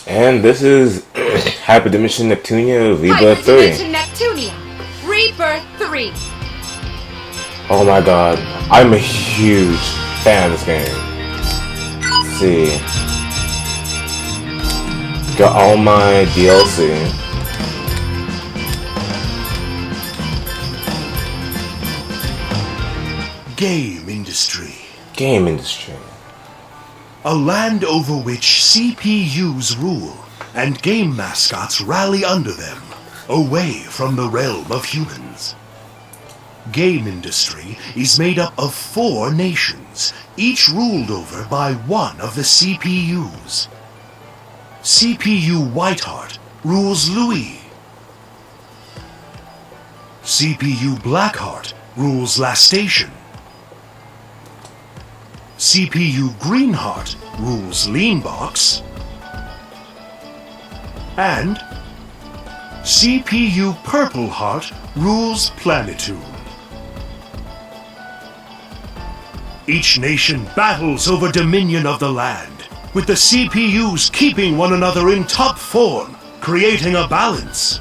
And this is Hyperdimension Neptunia, ReBirth3. Hyperdimension Neptunia, ReBirth3. Oh my god, I'm a huge fan of this game. Let's see. Got all my DLC. Game industry. Game industry. A land over which CPUs rule and game mascots rally under them, away from the realm of humans. Game industry is made up of 4 nations, each ruled over by one of the CPUs. CPU Whiteheart rules Louis. CPU Blackheart rules La Station. CPU Greenheart rules Leanbox. And CPU Purpleheart rules Planetoon. Each nation battles over dominion of the land, with the CPUs keeping one another in top form, creating a balance.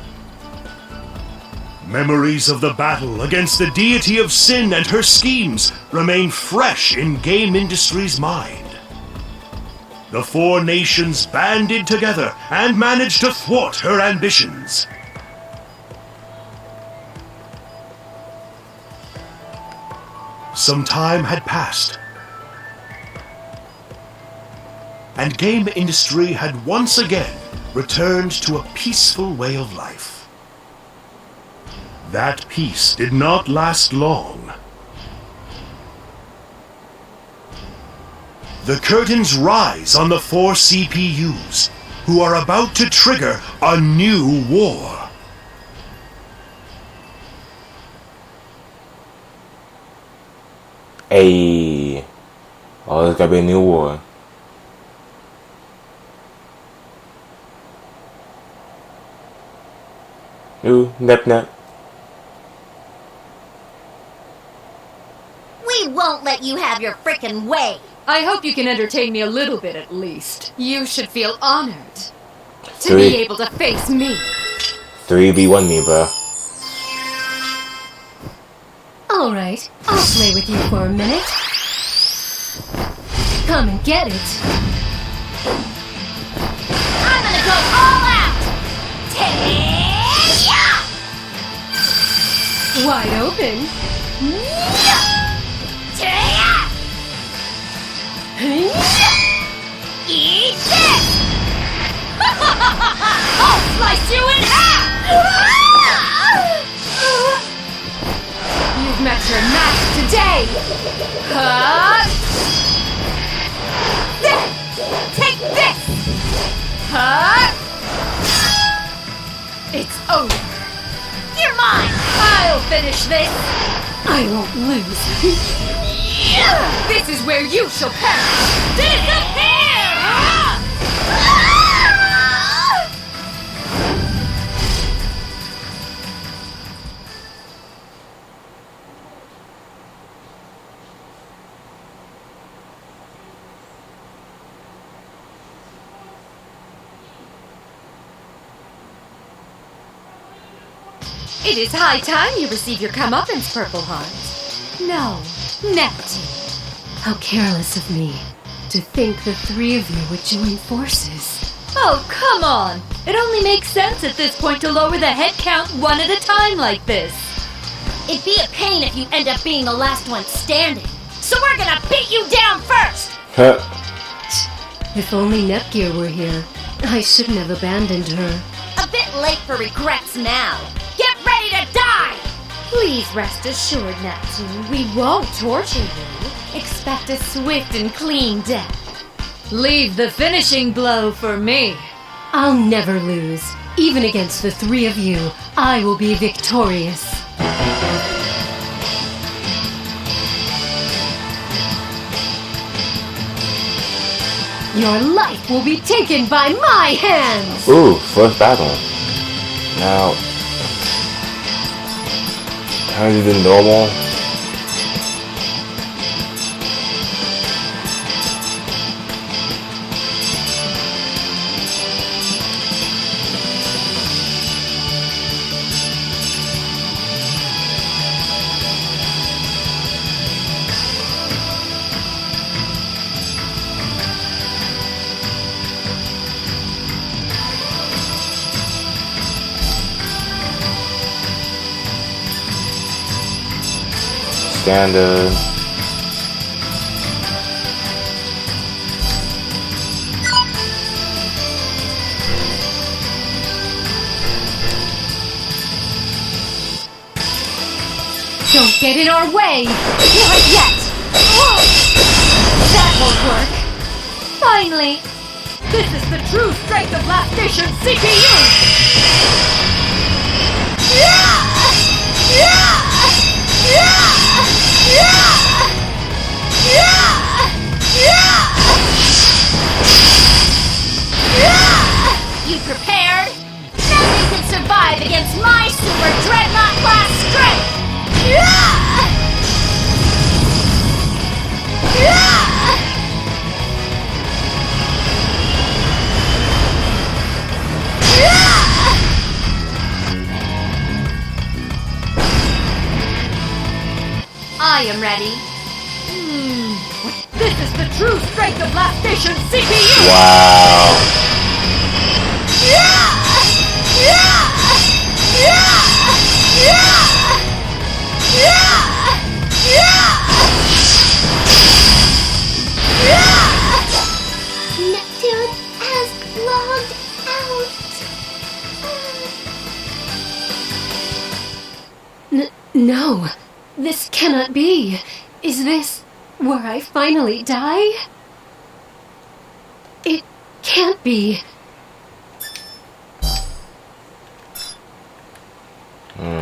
Memories of the battle against the deity of sin and her schemes remain fresh in game industry's mind. The 4 nations banded together and managed to thwart her ambitions. Some time had passed, and game industry had once again returned to a peaceful way of life. That peace did not last long. The curtains rise on the 4 CPUs, who are about to trigger a new war. Hey. Oh, there's gotta be a new war. Ooh, nep nep. We won't let you have your frickin' way. I hope you can entertain me a little bit at least. You should feel honored to 3. be able to face me. 3v1 me, bro. Alright, I'll play with you for a minute. Come and get it. I'm gonna go all out. Take-ya! Wide open. Take-ya! Eat this! I'll slice you in half! You've met your match today. Take this. It's over. You're mine! I'll finish this. I won't lose. This is where you shall perish. Disappear! It is high time you receive your comeuppance, Purple Heart. No, Neptune. How careless of me to think the three of you would join forces. Oh, come on! It only makes sense at this point to lower the head count one at a time like this. It'd be a pain if you end up being the last one standing. So we're gonna beat you down first! If only Nepgear were here, I shouldn't have abandoned her. A bit late for regrets now. Get ready to die! Please rest assured, Neptune, we won't torture you. Expect a swift and clean death. Leave the finishing blow for me. I'll never lose. Even against the three of you, I will be victorious. Your life will be taken by my hands! Ooh, first battle. Now, can I do the normal? Standard. Don't get in our way! Not yet! Oh, that won't work. Finally! This is the true strength of Last Station CPU! You prepared? Nothing can survive against my Super Dreadnought class strength! I am ready. This is the true strength of Last Station CPU! Wow. Neptune has logged out. No, this cannot be. Is this where I finally die? It can't be. No!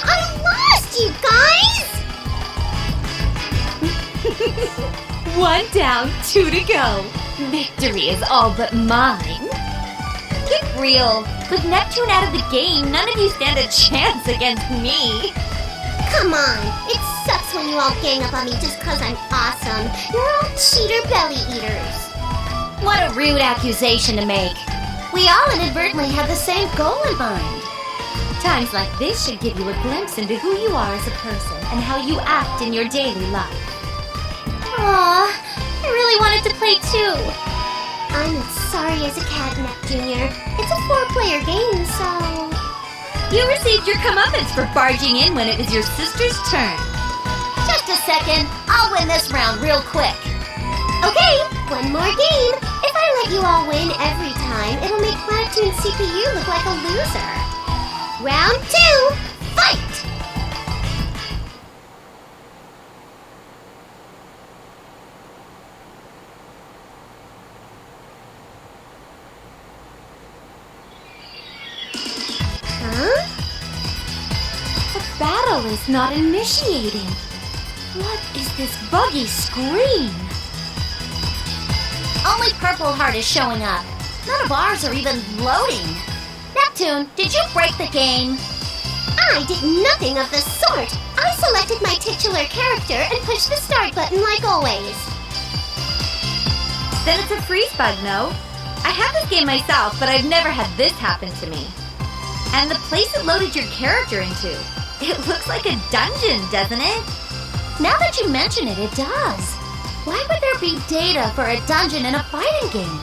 I lost, you guys! 1 down, 2 to go. Victory is all but mine. Get real. With Neptune out of the game, none of you stand a chance against me. Come on. It sucks when you all gang up on me just because I'm awesome. You're all cheater belly eaters. What a rude accusation to make. We all inadvertently have the same goal in mind. Times like this should give you a glimpse into who you are as a person and how you act in your daily life. Aw, I really wanted to play too. I'm as sorry as a cat, Neptunia. It's a 4-player game, so... You received your comeuppance for barging in when it was your sister's turn. Just a second. I'll win this round real quick. Okay, one more game. If I let you all win every time, it'll make Neptune's CPU look like a loser. Round 2, fight! Huh? The battle is not initiating. What is this buggy screen? Only Purple Heart is showing up. None of ours are even loading. Neptune, did you break the game? I did nothing of the sort. I selected my titular character and pushed the start button like always. Then it's a freeze bug, no? I have this game myself, but I've never had this happen to me. And the place it loaded your character into, it looks like a dungeon, doesn't it? Now that you mention it, it does. Why would there be data for a dungeon in a fighting game?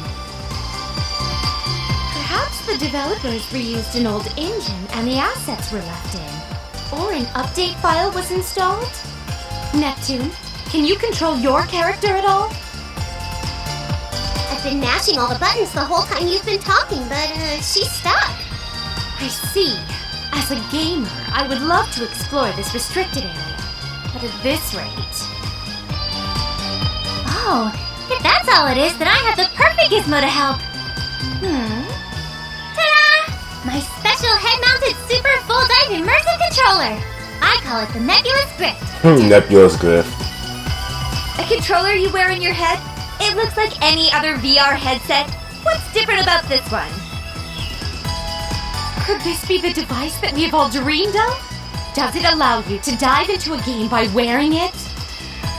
Perhaps the developers reused an old engine and the assets were left in. Or an update file was installed? Neptune, can you control your character at all? I've been mashing all the buttons the whole time you've been talking, but she's stuck. I see. As a gamer, I would love to explore this restricted area. But at this rate... Oh, if that's all it is, then I have the perfect gizmo to help. Ta-da! My special head-mounted super full-dive immersive controller. I call it the Nebulous Grip. Nebulous Grip. A controller you wear in your head? It looks like any other VR headset. What's different about this one? Could this be the device that we have all dreamed of? Does it allow you to dive into a game by wearing it?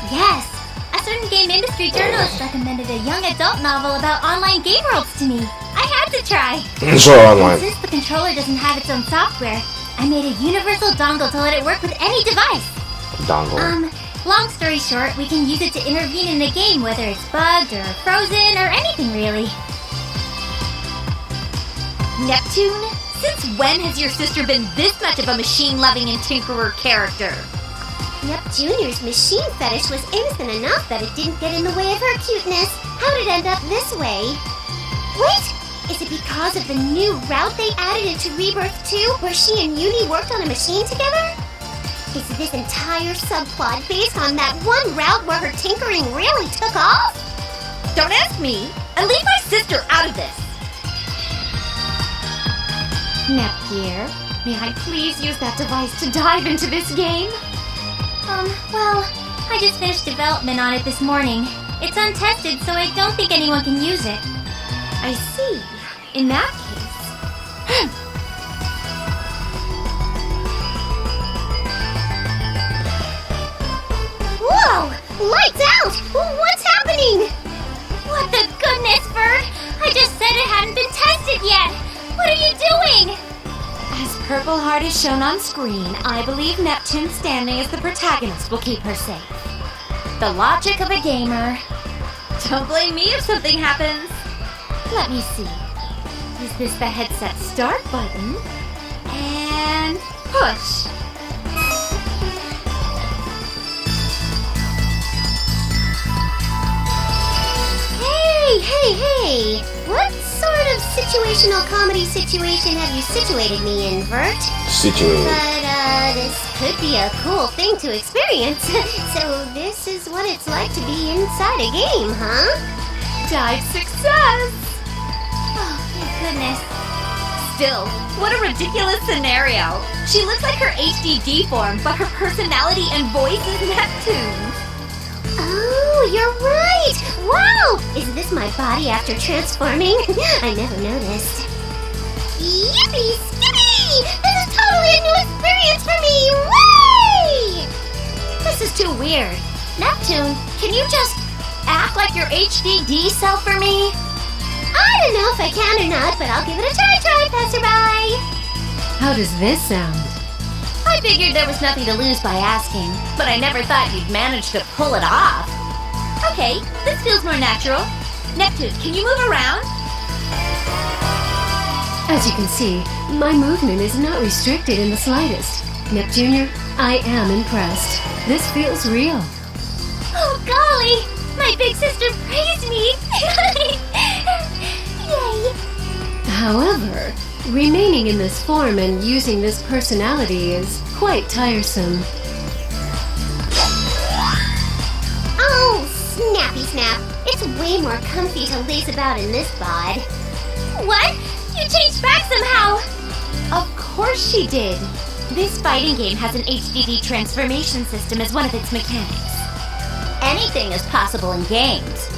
Yes. A certain game industry journalist recommended a young adult novel about online game worlds to me. I had to try. So online. Since the controller doesn't have its own software, I made a universal dongle to let it work with any device. Dongle. Long story short, we can use it to intervene in a game, whether it's bugged or frozen or anything really. Neptune? Since when has your sister been this much of a machine-loving and tinkerer character? Nep Jr.'s machine fetish was innocent enough that it didn't get in the way of her cuteness. How did it end up this way? Wait! Is it because of the new route they added into ReBirth3, where she and Uni worked on a machine together? Is this entire subplot based on that one route where her tinkering really took off? Don't ask me! And leave my sister out of this! Nepgear, may I please use that device to dive into this game? Well, I just finished development on it this morning. It's untested, so I don't think anyone can use it. I see. In that case... Whoa! Lights out! What's happening? What the goodness, Bird? I just said it hadn't been tested yet! What are you doing? As Purple Heart is shown on screen, I believe Neptune standing as the protagonist will keep her safe. The logic of a gamer. Don't blame me if something happens. Let me see. Is this the headset start button? And push. Hey! What sort of situational comedy situation have you situated me in, Vert? Situated. But, this could be a cool thing to experience. So this is what it's like to be inside a game, huh? Dive success! Oh, thank goodness. Still, what a ridiculous scenario. She looks like her HDD form, but her personality and voice is Neptune. Oh, you're right! Wow! Is this my body after transforming? I never noticed. Yippee skippy! This is totally a new experience for me! Way! This is too weird. Neptune, can you just Act like your HDD self for me? I don't know if I can or not, but I'll give it a try, passerby! How does this sound? I figured there was nothing to lose by asking, but I never thought you'd manage to pull it off. Okay, this feels more natural. Neptune, can you move around? As you can see, my movement is not restricted in the slightest. Nep Jr., I am impressed. This feels real. Oh, golly! My big sister praised me! Yay! However, remaining in this form and using this personality is quite tiresome. Oh, snappy snap! It's way more comfy to laze about in this bod. What? You changed back somehow! Of course she did. This fighting game has an HDD transformation system as one of its mechanics. Anything is possible in games.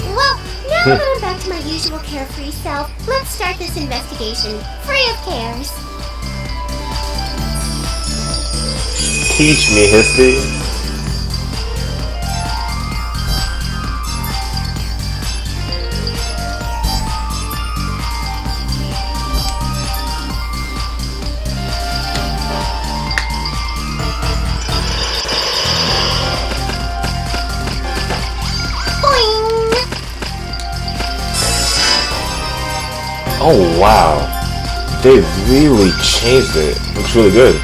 Well, now that I'm back to my usual carefree self, let's start this investigation, free of cares. Teach me history. Oh wow, they really changed it. Looks really good.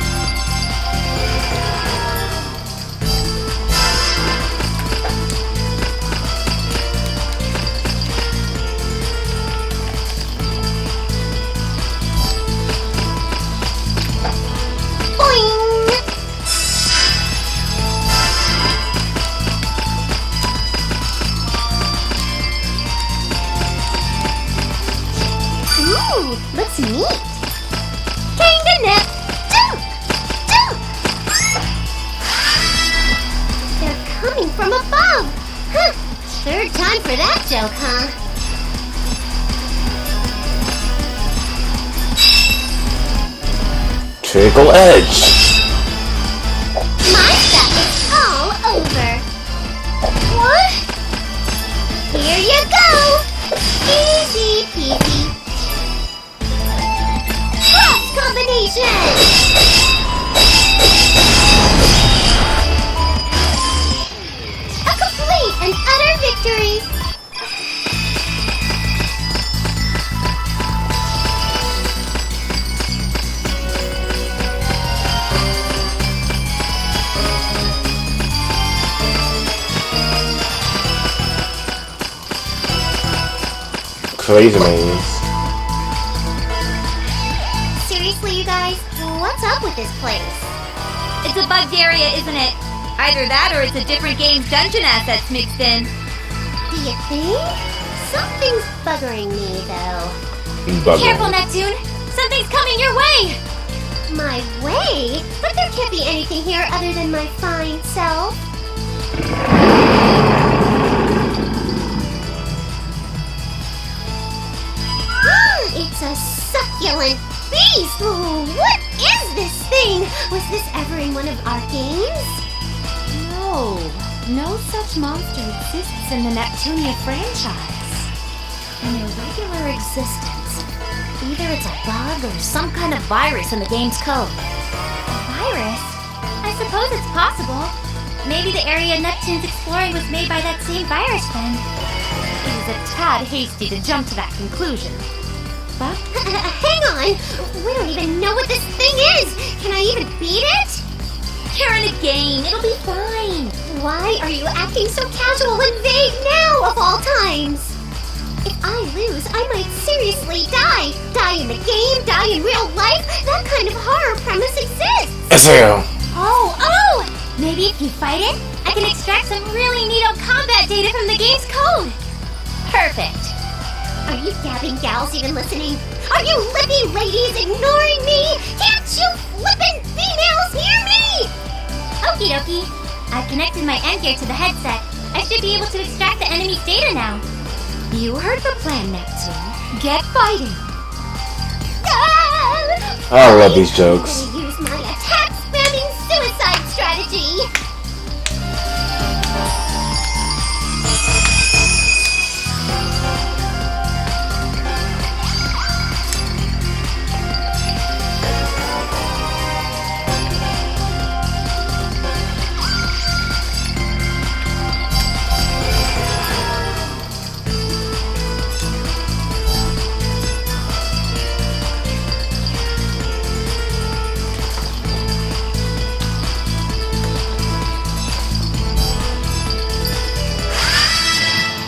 Looks neat. Kinda net. Jump! Jump! They're coming from above. Huh. Third time for that joke, huh? Trickle edge. My stuff is all over. What? Here you go. Easy peasy. Combination! A complete and utter victory! Crazy maze. Seriously, you guys, what's up with this place? It's a bugged area, isn't it? Either that or it's a different game's dungeon assets mixed in. Do you think? Something's buggering me, though. Careful, Neptune! Something's coming your way! My way? But there can't be anything here other than my fine self. It's a succulent beast! What is this thing? Was this ever in one of our games? No, no such monster exists in the Neptunia franchise. An irregular existence. Either it's a bug or some kind of virus in the game's code. A virus? I suppose it's possible. Maybe the area Neptune's exploring was made by that same virus then. It is a tad hasty to jump to that conclusion. But hang on! We don't even know what this thing is! Can I even beat it? You're in a game. It'll be fine. Why are you acting so casual and vague now, of all times? If I lose, I might seriously die. Die in the game, die in real life. That kind of horror premise exists. SAO. Oh! Maybe if you fight it, I can extract some really neato combat data from the game's code. Perfect. Are you gabbing gals even listening? Are you lippy ladies ignoring me? Can't you flippin' females hear me? Okie dokie. I've connected my endgear to the headset. I should be able to extract the enemy's data now. you heard the plan, Neptune. Get fighting. I love these jokes. I'm gonna use my attack spamming suicide strategy.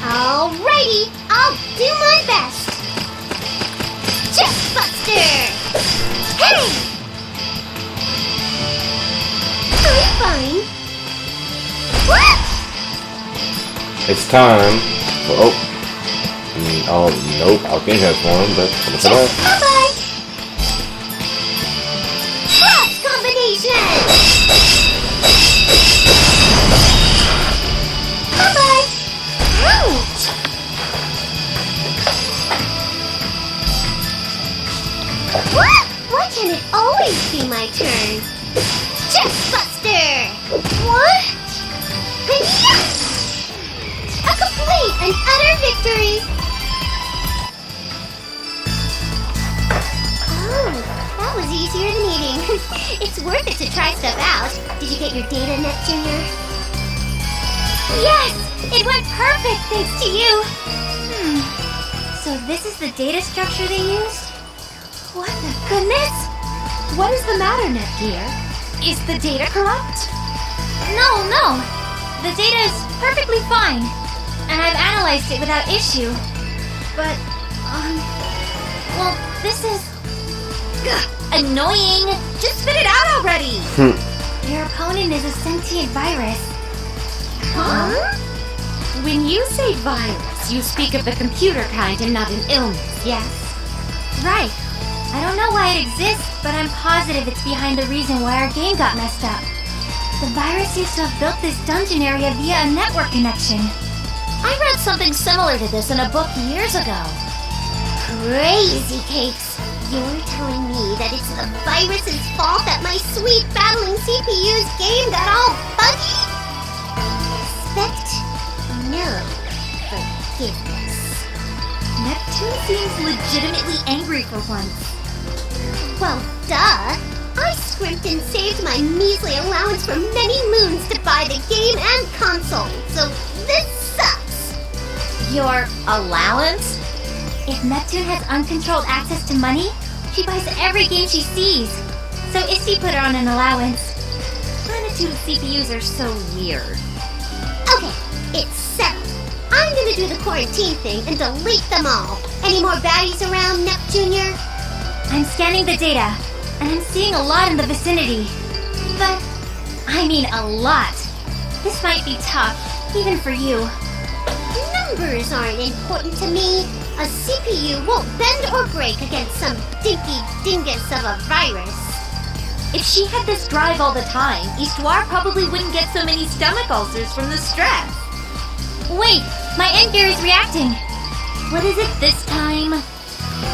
Alrighty, I'll do my best. Chestbuster! Hey! I'm fine. What? It's time for oh nope, I think that's one, but what's it up? Bye-bye! Cross combination! Bye-bye! Ouch! What? Why can't it always be my turn? Chestbuster! What? Hi-ya! A complete and utter victory! Oh, that was easier than eating. It's worth it to try stuff out. Did you get your data, Neptunia? Yes! It went perfect thanks to you. So So this is the data structure they used? What the goodness? What is the matter, Netgear? Is the data corrupt? No. The data is perfectly fine. And I've analyzed it without issue. But, well, this is... Annoying! Just spit it out already! Your opponent is a sentient virus. Huh? When you say virus, you speak of the computer kind and not an illness, yes? Right. I don't know why it exists, but I'm positive it's behind the reason why our game got messed up. The virus used to have built this dungeon area via a network connection. I read something similar to this in a book years ago. Crazy cakes. You're telling me that it's the virus's fault that my sweet battling CPU's game got all buggy? Expect no forgiveness. Neptune seems legitimately angry for once. Well, duh. I scrimped and saved my measly allowance for many moons to buy the game and console, so this sucks. Your allowance? If Neptune has uncontrolled access to money, she buys every game she sees. So Isty put her on an allowance. Planitude CPUs are so weird. Okay, it's settled. I'm gonna do the quarantine thing and delete them all. Any more baddies around, Nep Jr.? I'm scanning the data, and I'm seeing a lot in the vicinity. But, I mean a lot. This might be tough, even for you. Numbers aren't important to me. A CPU won't bend or break against some dinky dingus of a virus. If she had this drive all the time, Histoire probably wouldn't get so many stomach ulcers from the stress. Wait, my end gear is reacting. What is it this time?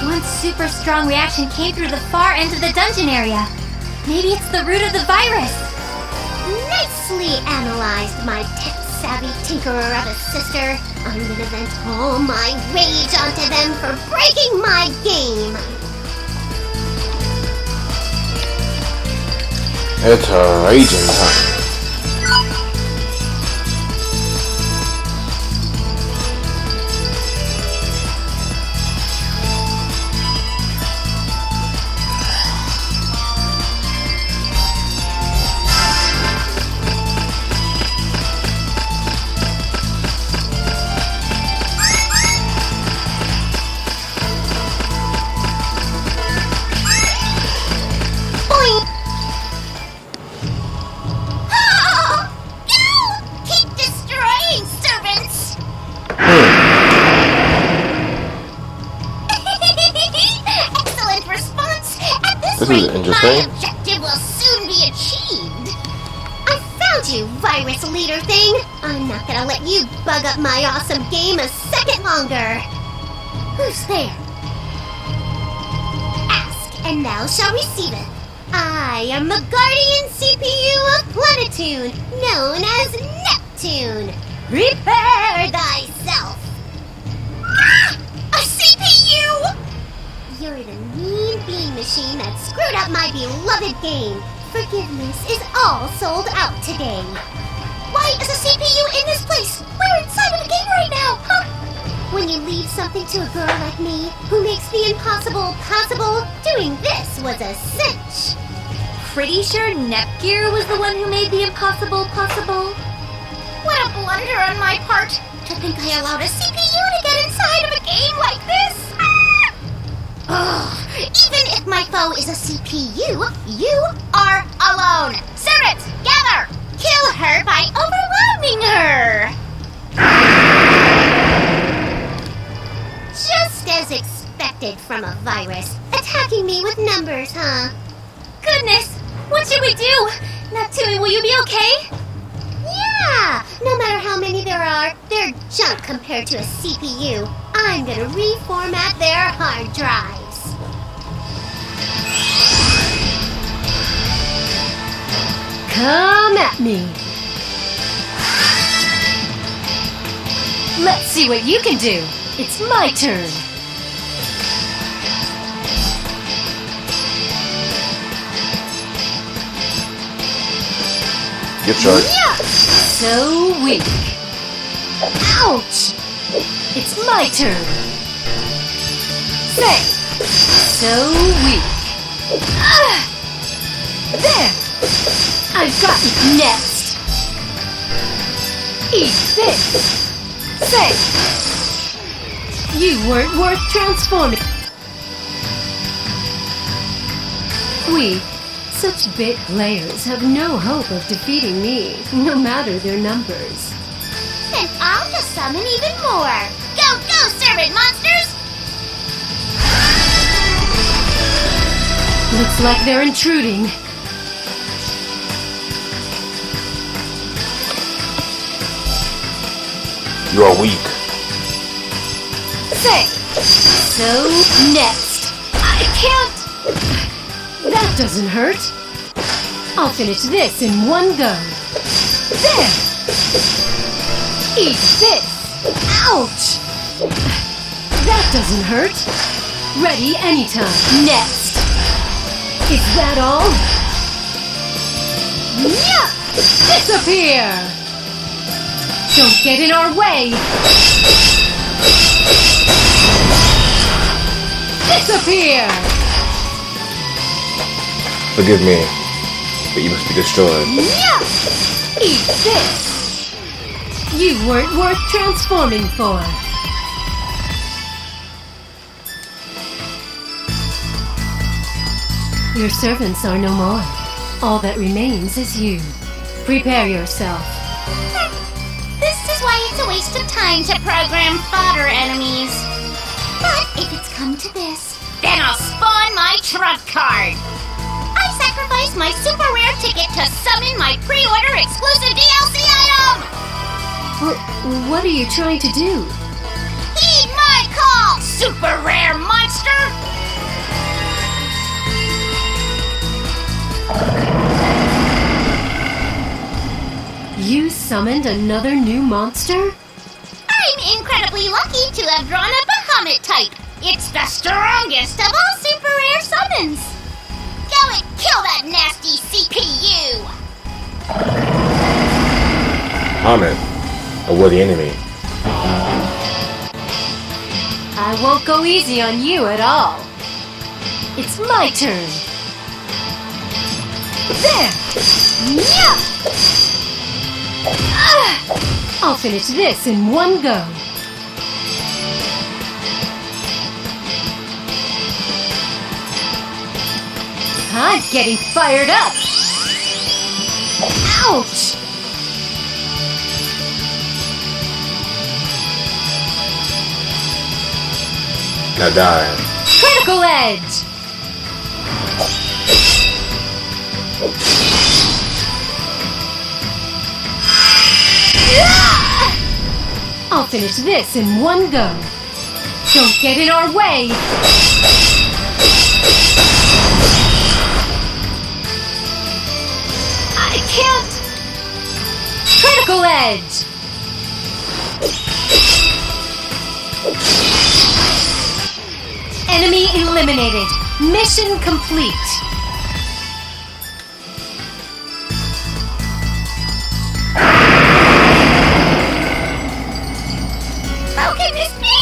One super strong reaction came through the far end of the dungeon area. Maybe it's the root of the virus. Nicely analyzed, my tech-savvy tinkerer of a sister. I'm gonna vent all my rage onto them for breaking my game. It's a raging time. This is interesting. My objective will soon be achieved. I found you, virus leader thing. I'm not gonna let you bug up my awesome game a second longer. Who's there? Ask, and thou shalt receive it. I am the guardian CPU of Planitude, known as Neptune. Prepare thyself. Ah! A CPU! You're the mean bean machine that screwed up my beloved game. Forgiveness is all sold out today. Why is a CPU in this place? We're inside of the game right now, huh? When you leave something to a girl like me, who makes the impossible possible, doing this was a cinch. Pretty sure Nepgear was the one who made the impossible possible. What a blunder on my part, to think I allowed a CPU to get inside of a game like this. Ugh, even if my foe is a CPU, you are alone. Spirit, gather! Kill her by overwhelming her! Just as expected from a virus. Attacking me with numbers, huh? Goodness, what should we do? Neptune, will you be okay? Yeah! No matter how many there are, they're junk compared to a CPU. I'm gonna reformat their hard drives. Come at me. Let's see what you can do. It's my turn. Get shot. So weak. Ouch! It's my turn. Say! So weak. There! I've got it next! Eat this! Say! You weren't worth transforming. We, such big players, have no hope of defeating me, no matter their numbers. Then I'll just summon even more. Go, go, servant monsters! Looks like they're intruding. You are weak. Say! So next! I can't! That doesn't hurt. I'll finish this in one go. There! Eat this! Ouch! That doesn't hurt. Ready anytime. Next! Is that all? Yeah! Disappear! Don't get in our way! Disappear! Forgive me, but you must be destroyed. Yeah! Eat this! You weren't worth transforming for. Your servants are no more. All that remains is you. Prepare yourself. This is why it's a waste of time to program fodder enemies. But if it's come to this, then I'll spawn my trump card. I sacrificed my super rare ticket to summon my pre-order exclusive DLC item! What are you trying to do? Heed my call, super rare monster! You summoned another new monster? I'm incredibly lucky to have drawn a Bahamut type. It's the strongest of all super rare summons. Go and kill that nasty CPU! Hamid, a worthy enemy. I won't go easy on you at all. It's my turn. There! Yeah! I'll finish this in one go. I'm getting fired up. Ouch! Now die. Critical edge! I'll finish this in one go. Don't get in our way! I can't! Critical edge! Enemy eliminated. Mission complete. How can this be?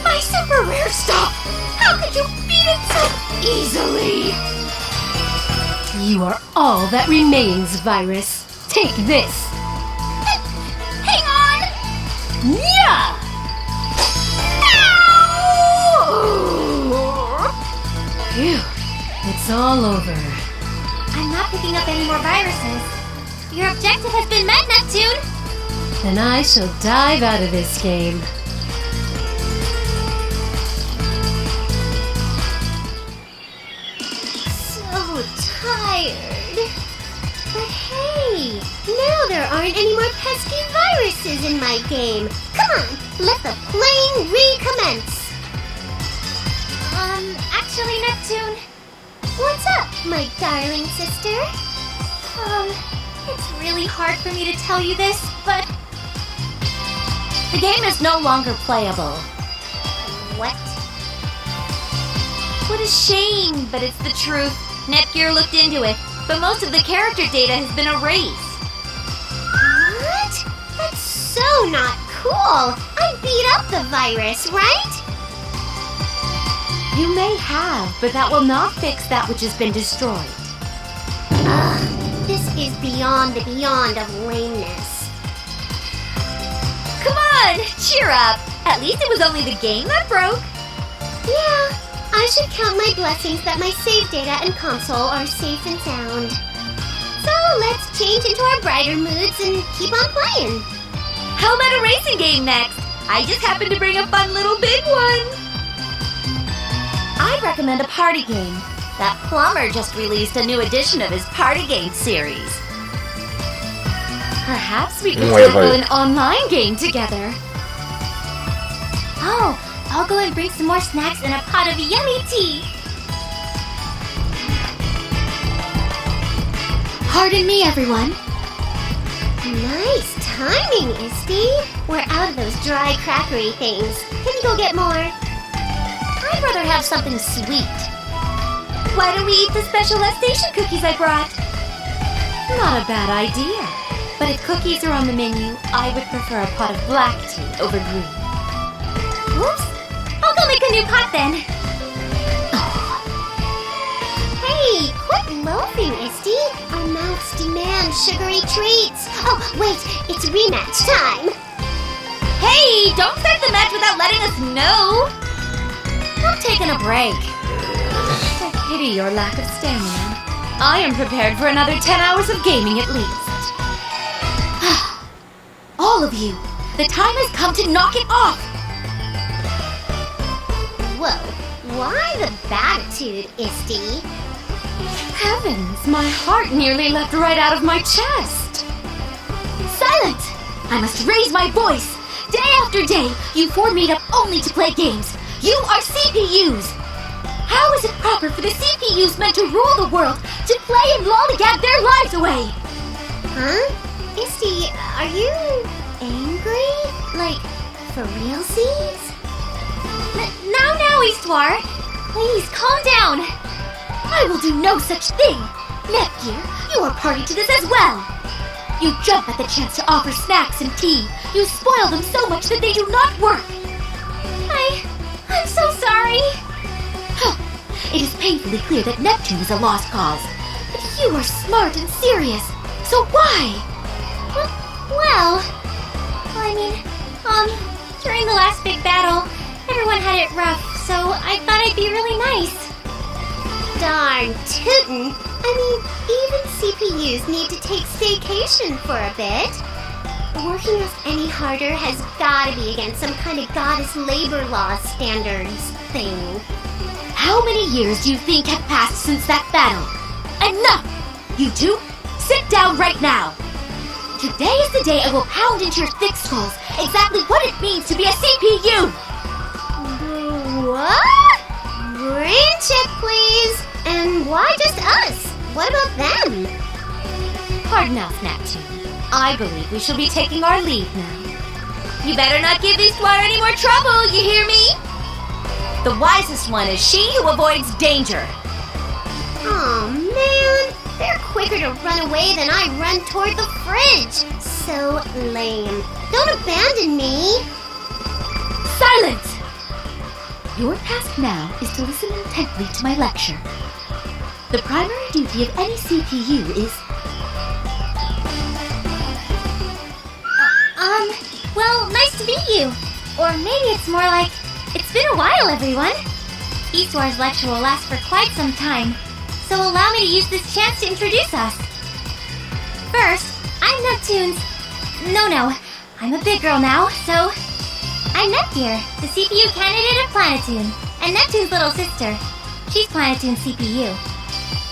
My super rare stuff! How could you beat it so easily? You are all that remains, Virus. Take this. Hang on! Yeah! Phew. It's all over. I'm not picking up any more viruses. Your objective has been met, Neptune! Then I shall dive out of this game. So tired. But hey, now there aren't any more pesky viruses in my game. Come on, let the playing recommence. Actually, Neptune, what's up, my darling sister? It's really hard for me to tell you this, but The game is no longer playable. what? What a shame, but it's the truth. Netgear looked into it, but most of the character data has been erased. What? That's so not cool. I beat up the virus, right? You may have, but that will not fix that which has been destroyed. This is beyond the beyond of lameness. Come on, cheer up. At least it was only the game that broke. Yeah, I should count my blessings that my save data and console are safe and sound. So let's change into our brighter moods and keep on playing. How about a racing game next? I just happened to bring a fun little big one. I'd recommend a party game. That plumber just released a new edition of his party game series. Perhaps we could tackle an online game together. Oh, I'll go and bring some more snacks and a pot of yummy tea. Pardon me, everyone. Nice timing, Isty. We're out of those dry, crackery things. Can you go get more? I'd rather have something sweet. Why don't we eat the special station cookies I brought? Not a bad idea. But if cookies are on the menu, I would prefer a pot of black tea over green. Whoops. I'll go make a new pot then. Hey, quit loafing, Isty. Our mouths demand sugary treats. Oh, wait, it's rematch time. Hey, don't start the match without letting us know. I'm taking a break. I pity your lack of stamina. I am prepared for another 10 hours of gaming at least. All of you, the time has come to knock it off. Whoa, why the batitude, Isty? Heavens, my heart nearly leapt right out of my chest. Silent! I must raise my voice. Day after day, you four meet up only to play games. You are CPUs. How is it proper for the CPUs meant to rule the world to play and lollygag their lives away? Huh? Isty, are you angry? Like, for realsies? Now, Eastwar! Please, calm down! I will do no such thing! Nepgear, you are party to this as well! You jump at the chance to offer snacks and tea. You spoil them so much that they do not work. I'm so sorry. It is painfully clear that Neptune is a lost cause. But you are smart and serious. So why? Well, during the last big battle, everyone had it rough, so I thought I'd be really nice. Darn tootin'. Even CPUs need to take staycation for a bit. Working us any harder has gotta be against some kind of goddess labor law standards thing. How many years do you think have passed since that battle? Enough! You two, sit down right now! Today is the day I will pound into your thick skulls exactly what it means to be a CPU! What? Brain chip, please! And why just us? What about them? Pardon us, Neptune. I believe we shall be taking our leave now. You better not give Eastwar any more trouble, you hear me? The wisest one is she who avoids danger. Aw, man. They're quicker to run away than I run toward the fridge. So lame. Don't abandon me. Silence! Your task now is to listen intently to my lecture. The primary duty of any CPU is... Well, nice to meet you. Or maybe it's more like, it's been a while, everyone. Eastwar's lecture will last for quite some time, so allow me to use this chance to introduce us. First, I'm Neptune's... No, I'm a big girl now, so... I'm Nepgear, the CPU candidate of Planetoon, and Neptune's little sister. She's Planetoon's CPU.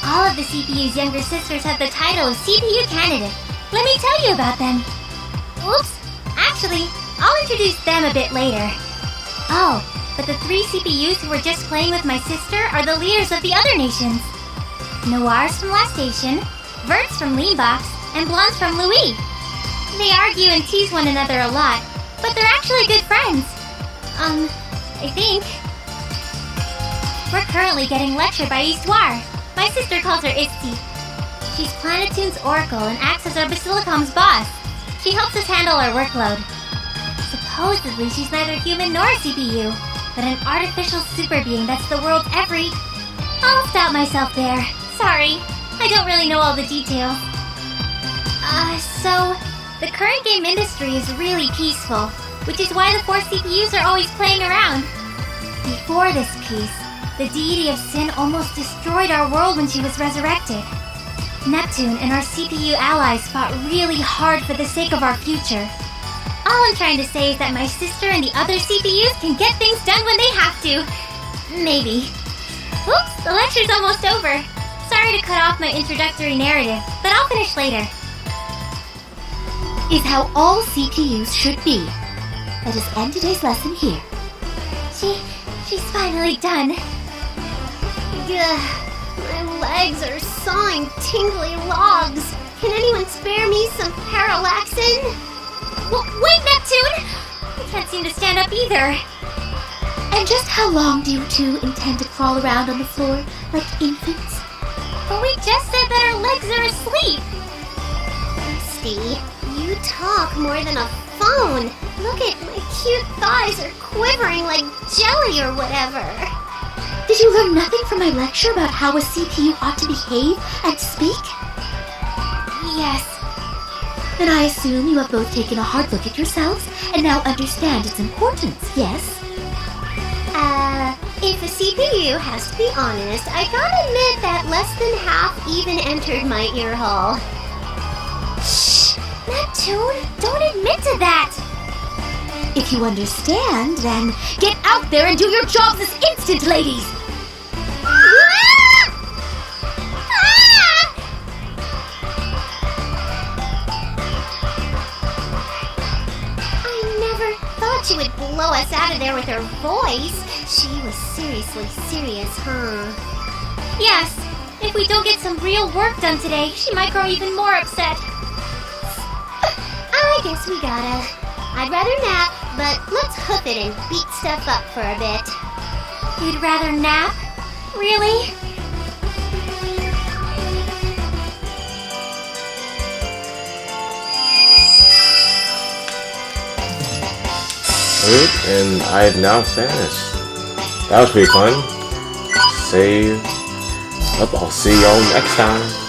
All of the CPU's younger sisters have the title of CPU candidate. Let me tell you about them. Oops. Actually, I'll introduce them a bit later. Oh, but the 3 CPUs who were just playing with my sister are the leaders of the other nations. Noir's from Last Station, Vert's from Leanbox, and Blonde's from Louis. They argue and tease one another a lot, but they're actually good friends. I think. We're currently getting lectured by Eastwar. My sister calls her Isty. She's Planetoon's Oracle and acts as our Basilicom's boss. She helps us handle our workload. Supposedly, she's neither human nor a CPU. but an artificial super being that's the world's every... I'll stop myself there. Sorry, I don't really know all the details. So, the current game industry is really peaceful, which is why the 4 CPUs are always playing around. Before this peace, the deity of sin almost destroyed our world when she was resurrected. Neptune and our CPU allies fought really hard for the sake of our future. All I'm trying to say is that my sister and the other CPUs can get things done when they have to. Maybe. Oops, the lecture's almost over. Sorry to cut off my introductory narrative, but I'll finish later. Is how all CPUs should be. Let us end today's lesson here. She's finally done. Ugh, my legs are sawing tingly logs. Can anyone spare me some parallaxin? Wait, Neptune! I can't seem to stand up either. And just how long do you two intend to crawl around on the floor like infants? But we just said that our legs are asleep. Misty, you talk more than a phone. Look at my cute thighs are quivering like jelly or whatever. Did you learn nothing from my lecture about how a CPU ought to behave and speak? Yes. Then I assume you have both taken a hard look at yourselves and now understand its importance, yes? If a CPU has to be honest, I gotta admit that less than half even entered my ear hole. Shh! Neptune, don't admit to that! If you understand, then get out there and do your jobs this instant, ladies! I never thought she would blow us out of there with her voice. She was seriously serious, huh? Yes, if we don't get some real work done today, she might grow even more upset. I guess we gotta. I'd rather nap, but let's hoof it and beat stuff up for a bit. You'd rather nap? Really? And I have now finished. That was pretty fun. Save. I'll see y'all next time.